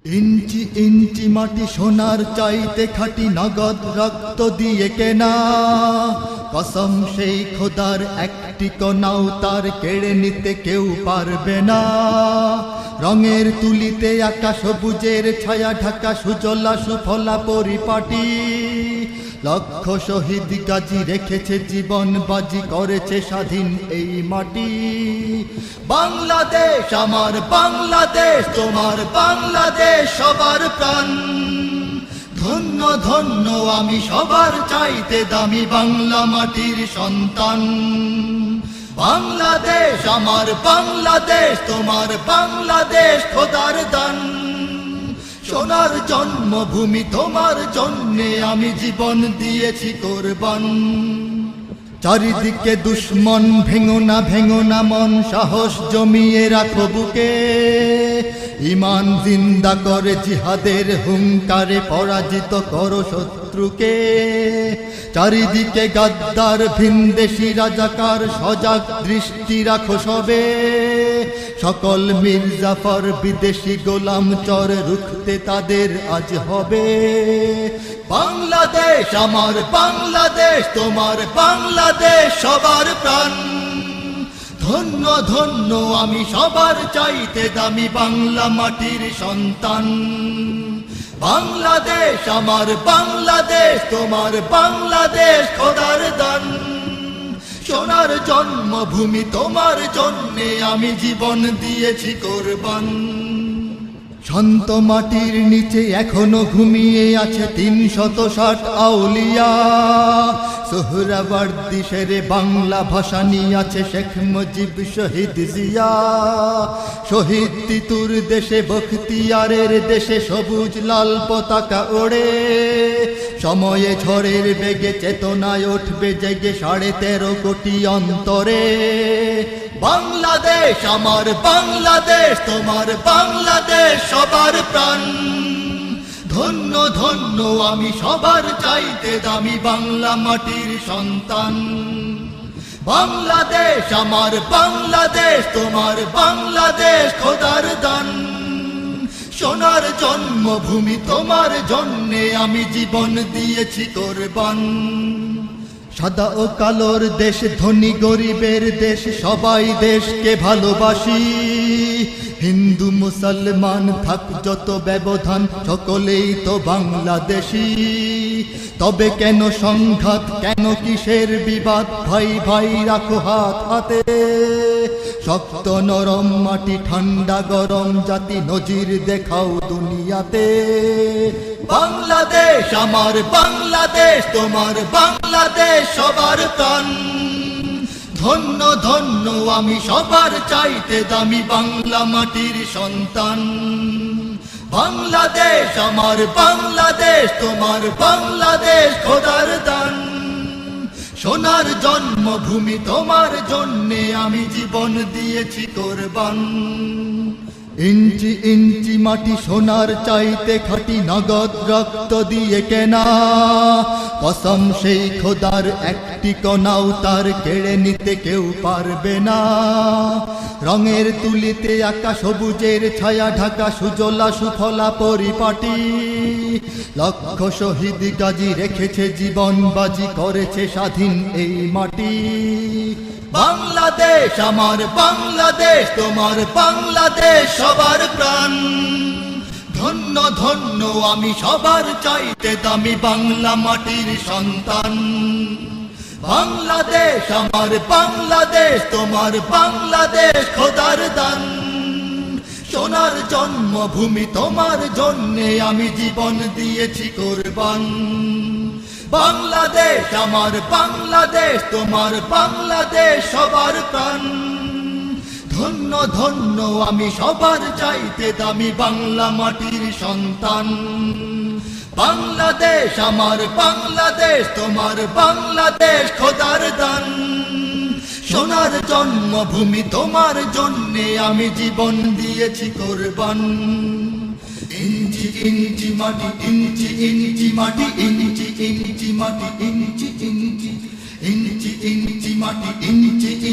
ইঞ্চি ইঞ্চি মাটি সোনার চাইতে খাঁটি, নগদ রক্ত দিয়ে কেনা। কসম সেই খোদার, একটি কণাও তার কেড়ে নিতে কেউ পারবে না। রঙের তুলিতে আকাশ সবুজের ছায়া ঢাকা, সুজলা সুফলা পরিপাটি। লক্ষ শহীদ গাজী রেখেছে জীবন বাজি, করেছে স্বাধীন এই মাটি। বাংলাদেশ আমার বাংলাদেশ, তোমার বাংলাদেশ সবার প্রাণ। ধন্য ধন্য আমি সবার চাইতে দামি বাংলা মাটির সন্তান। বাংলাদেশ আমার বাংলাদেশ, তোমার বাংলাদেশ খোদার দান। সোনার জন্মভূমি, তোমার জন্যে আমি জীবন দিয়েছি কোরবান। চারিদিকে দুশ্মন, ভেঙো না মন, সাহস জমিয়ে রাখো বুকে। ঈমান জিন্দা করে জিহাদের হুঙ্কারে, পরাজিত করো শত্রুকে। চারিদিকে গাদ্দার ভিনদেশি রাজাকার, সজাগ দৃষ্টি রাখো সবে। সকল মির্জাফর বিদেশি গোলাম চর, রুখতে তাদের আজ হবে। বাংলাদেশ আমার বাংলাদেশ, তোমার বাংলাদেশ সবার প্রাণ। ধন্য ধন্য আমি সবার চাইতে দামি বাংলা মাটির সন্তান। বাংলাদেশ আমার বাংলাদেশ, তোমার বাংলাদেশ খোদার দান। সোনার জন্মভূমি, তোমার জন্যে আমি জীবন দিয়েছি কোরবান। শান্ত মাটির নিচে এখনো ঘুমিয়ে আছে ৩৬০ আউলিয়া। সোহরাওয়ার্দী শেরে বাংলা ভাষা নিয়ে আছে শেখ মুজিব, শহীদ জিয়া। শহীদ তিতুর দেশে, বখতিয়ারের দেশে সবুজ লাল পতাকা ওড়ে। সময়ে ঝড়ের বেগে চেতনায় উঠবে জেগে ১৩.৫ কোটি অন্তরে। বাংলাদেশ আমার বাংলাদেশ, তোমার বাংলাদেশ সবার প্রাণ। ধন্য ধন্য আমি সবার চাইতে দামি বাংলা মাটির সন্তান। বাংলাদেশ আমার বাংলাদেশ, তোমার বাংলাদেশ খোদার দান। সোনার জন্মভূমি, তোমার জন্যে আমি জীবন দিয়েছি কোরবান। সাদা ও কালোর দেশ, ধনী গরিবের দেশ, সবাই দেশকে ভালোবাসি। হিন্দু মুসলমান থাক যত ব্যবধান, সকলেই তো বাংলাদেশী। তবে কেন সংঘাত, কেন কিসের বিবাদ? ভাই ভাই রাখো হাত হাতে। শক্ত নরম মাটি, ঠান্ডা গরম জাতি, নজির দেখাও দুনিয়াতে। বাংলাদেশ আমার বাংলাদেশ, তোমার বাংলাদেশ সবার প্রাণ। ধন্য ধন্য আমি সবার চাইতে দামি বাংলা মাটির সন্তান। বাংলাদেশ আমার বাংলাদেশ, তোমার বাংলাদেশ খোদার দান। সোনার জন্মভূমি, তোমার জন্যে আমি জীবন দিয়েছি কোরবান। ইঞ্চি ইঞ্চি মাটি সোনার চাইতে খাঁটি, নগদ রক্ত দিয়ে কেনা। কসম সেই খোদার, একটি কণাও তার কেড়ে নিতে কেউ পারবে না। রঙের তুলিতে আকাশ সবুজের ছায়া ঢাকা, সুজলা সুফলা পরিপাটি। লক্ষ শহীদ গাজী রেখেছে জীবন বাজি, করেছে স্বাধীন এই মাটি। বাংলাদেশ আমার বাংলাদেশ, তোমার বাংলাদেশ সবার প্রাণ। ধন্য ধন্য আমি সবার চাইতে দামি বাংলা মাটির সন্তান। বাংলাদেশ আমার বাংলাদেশ, তোমার বাংলাদেশ খোদার দান। সোনার জন্মভূমি, তোমার জন্যে আমি জীবন দিয়েছি কোরবান। বাংলাদেশ আমার বাংলাদেশ, তোমার বাংলাদেশ সবার প্রাণ। ধন্য ধন্য আমি সবার চাইতে দামি বাংলা মাটির সন্তান। বাংলাদেশ আমার বাংলাদেশ, তোমার বাংলাদেশ খোদার দান। সোনার জন্মভূমি, তোমার জন্যে আমি জীবন দিয়েছি কোরবান। ইঞ্চি ইঞ্চি মাটি, ইঞ্চি ইঞ্চি মাটি, ইঞ্চি ইঞ্চি মাটি, ইঞ্চি ইঞ্চি ইঞ্চি ইঞ্চি মাটি, ইঞ্চি।